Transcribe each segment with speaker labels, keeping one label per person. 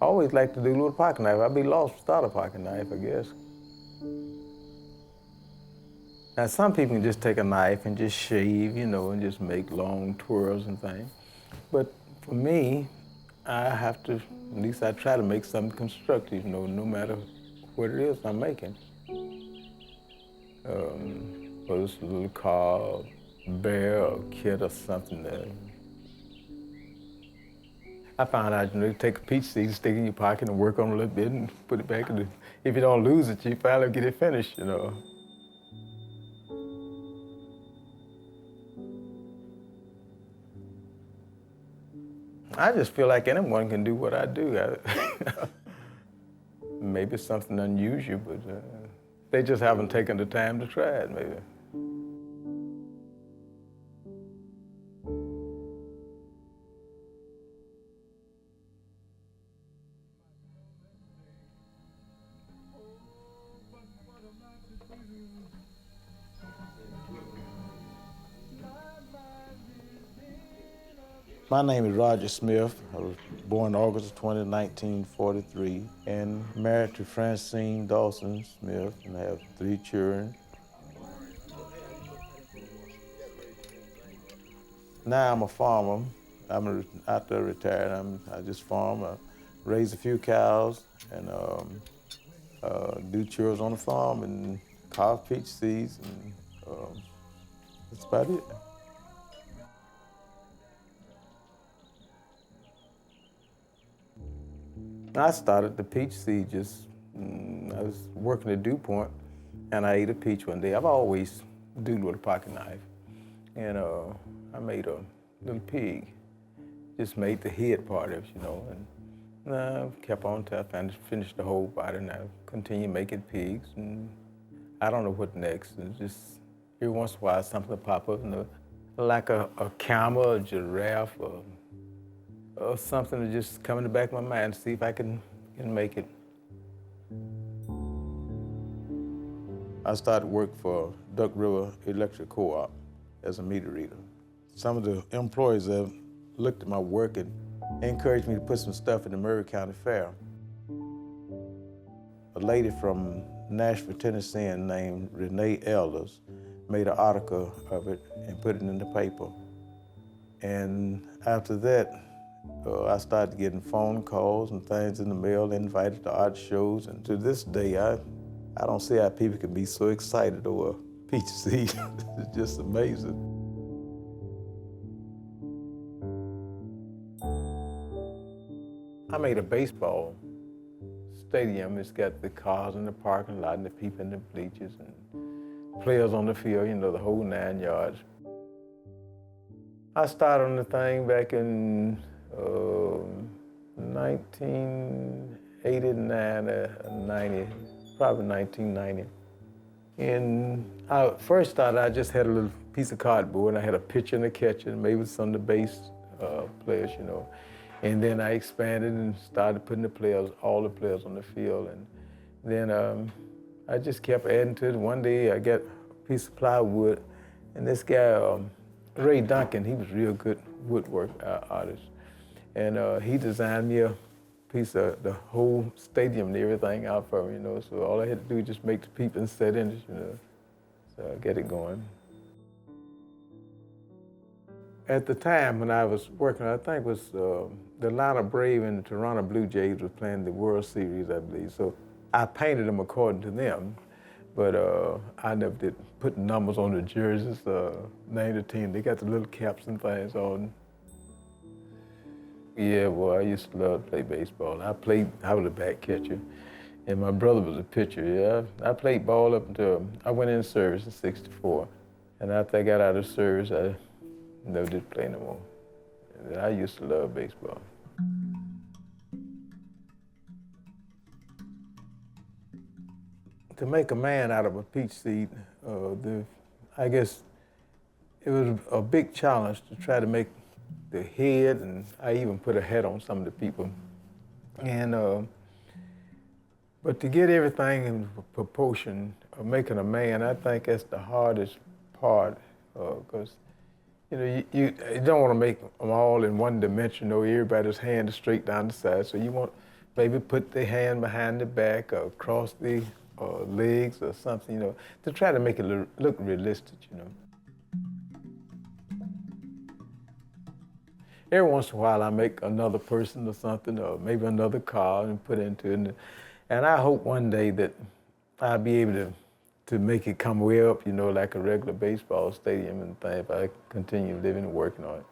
Speaker 1: always liked to do a little pocket knife. I'd be lost without a pocket knife, I guess. Now, some people can just take a knife and just shave, you know, and just make long twirls and things. But for me, I have to, at least I try to make something constructive, you know, no matter what it is I'm making. Whether it's a little car, bear, or kid, or something that I found out, you know, you take a peach seed, stick it in your pocket and work on it a little bit and put it back in the, if you don't lose it, you finally get it finished, you know. I just feel like anyone can do what I do. Maybe it's something unusual, but they just haven't taken the time to try it, maybe. My name is Roger Smith. I was born August 20, 1943, and married to Francine Dawson Smith, and I have 3 children. Now I'm a farmer. I'm out there retired. I just farm, raise a few cows, and do chores on the farm, and carve peach seeds, and that's about it. I started the peach seed I was working at DuPont, and I ate a peach one day. I've always doodled with a pocket knife, and I made a little pig. Just made the head part of it, you know, and I kept on till I finished the whole body, and I continued making pigs, and I don't know what next. It's just every once in a while something will pop up, you know, like a camel, a giraffe, or something to just come in the back of my mind to see if I can make it. I started work for Duck River Electric Co-op as a meter reader. Some of the employees have looked at my work and encouraged me to put some stuff in the Murray County Fair. A lady from Nashville, Tennessee named Renee Elders made an article of it and put it in the paper. And after that, I started getting phone calls and things in the mail, invited to art shows, and to this day, I don't see how people can be so excited over a peach seed. It's just amazing. I made a baseball stadium. It's got the cars in the parking lot and the people in the bleachers and players on the field, you know, the whole 9 yards. I started on the thing back in 1989 or 90, probably 1990. And I first started, I just had a little piece of cardboard, and I had a pitcher and a catcher, and maybe some of the base players, you know. And then I expanded and started putting all the players on the field. And then I just kept adding to it. One day I got a piece of plywood, and this guy, Ray Duncan, he was a real good woodwork artist. And he designed me a piece of the whole stadium and everything out for me, you know. So all I had to do was just make the people and set in it, you know. So I get it going. At the time when I was working, I think it was the Atlanta Braves and the Toronto Blue Jays were playing the World Series, I believe. So I painted them according to them, but I never did put numbers on the jerseys, name the team. They got the little caps and things on. Yeah, well, I used to love to play baseball. I was a back catcher, and my brother was a pitcher, yeah. I played ball up until I went in service in '64. And after I got out of service, I never did play no more. And I used to love baseball. To make a man out of a peach seed, I guess it was a big challenge to try to make the head, and I even put a hat on some of the people. And but to get everything in proportion of making a man, I think that's the hardest part, because you know you don't want to make them all in one dimension. You know, everybody's hand is straight down the side, so you want Maybe put their hand behind the back or cross the legs or something, you know, to try to make it look realistic, you know. Every once in a while I make another person or something, or maybe another car and put into it. And I hope one day that I'll be able to make it come way up, you know, like a regular baseball stadium and things, if I continue living and working on it.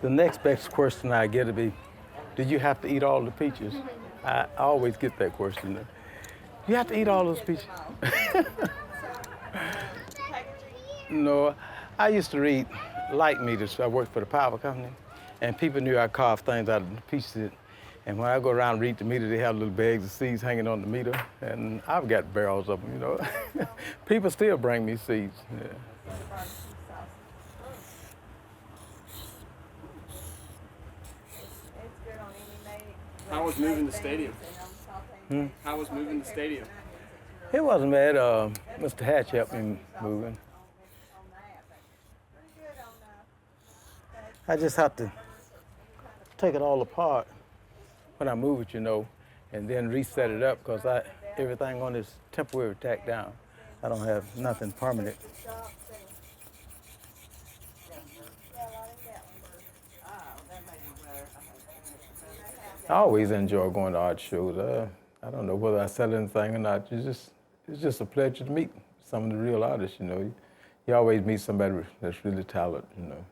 Speaker 1: The next best question I get to be, did you have to eat all the peaches? I always get that question. You have to eat all those peaches? No, I used to read light meters. I worked for the power company, and people knew I carved things out of the pieces. And when I go around and read the meter, they have little bags of seeds hanging on the meter, and I've got barrels of them, you know. People still bring me seeds. Yeah.
Speaker 2: How was moving the stadium? How was moving the stadium?
Speaker 1: It wasn't bad. Mr. Hatch helped me moving. I just have to take it all apart when I move it, you know, and then reset it up because everything on this temporary tacked down. I don't have nothing permanent. I always enjoy going to art shows. I don't know whether I sell anything or not. It's just a pleasure to meet some of the real artists, you know. You always meet somebody that's really talented, you know.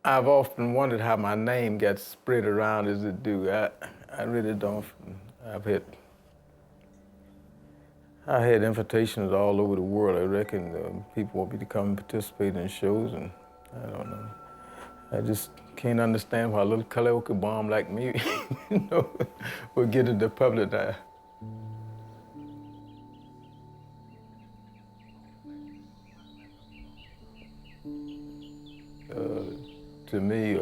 Speaker 1: I've often wondered how my name gets spread around as it do. I really don't. I had invitations all over the world. I reckon people want me to come and participate in shows, and I don't know. I just can't understand why a little Culloeka bomb like me, you know, would get in the public eye. To me,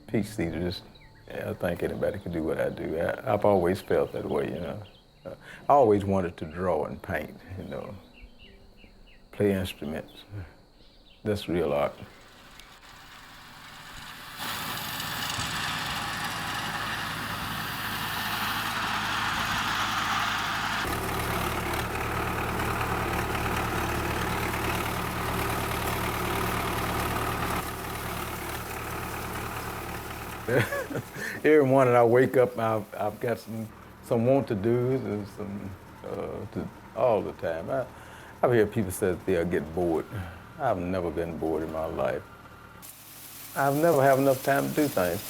Speaker 1: peach seed I think anybody can do what I do. I've always felt that way, you know. I always wanted to draw and paint, you know, play instruments. That's real art. Every morning I wake up, I've got some want-to-dos and all the time. I've heard people say that they'll get bored. I've never been bored in my life. I've never had enough time to do things.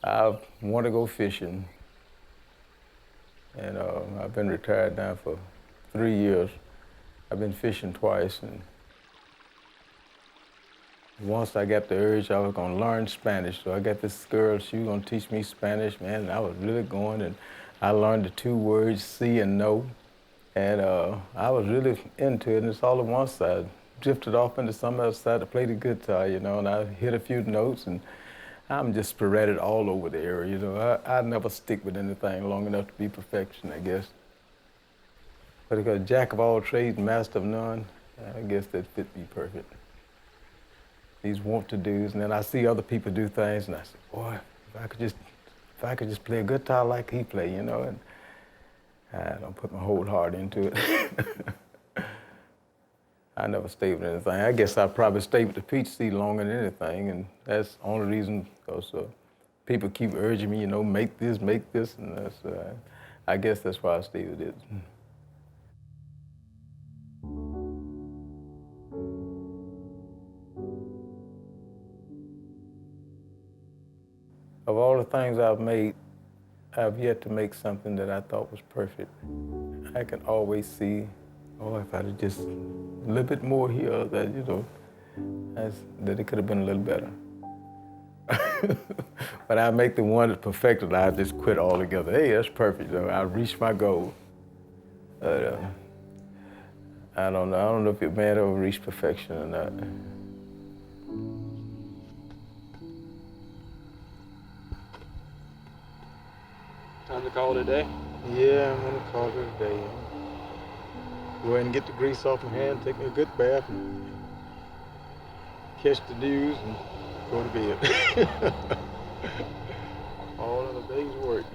Speaker 1: I want to go fishing, and I've been retired now for 3 years. I've been fishing twice, and once I got the urge, I was gonna learn Spanish. So I got this girl, she was gonna teach me Spanish, man, and I was really going, and I learned the 2 words, sí and no. And I was really into it, and it's all at once. I drifted off into some other side to play the guitar, you know, and I hit a few notes, and I'm just sporadic all over the area, you know. I never stick with anything long enough to be perfection, I guess. But because jack of all trades, master of none, I guess that fit me perfect. These want-to-dos, and then I see other people do things, and I say, boy, if I could just play a guitar like he play, you know, and I don't put my whole heart into it. I never stayed with anything. I guess I probably stayed with the peach seed longer than anything, and that's the only reason, because people keep urging me, you know, make this, and that's, I guess that's why I stayed with it. the things I've made, I've yet to make something that I thought was perfect. I can always see, oh, if I'd have just a little bit more here, that, you know, that it could have been a little better. But I make the one that's perfected, I just quit altogether. Hey, that's perfect, though. I reached my goal. But I don't know. I don't know if your man ever reached perfection or not.
Speaker 2: Time to call it a day?
Speaker 1: Yeah, I'm gonna call it a day. Go ahead and get the grease off my hand, take me a good bath, and catch the news and go to bed. All of the day's work.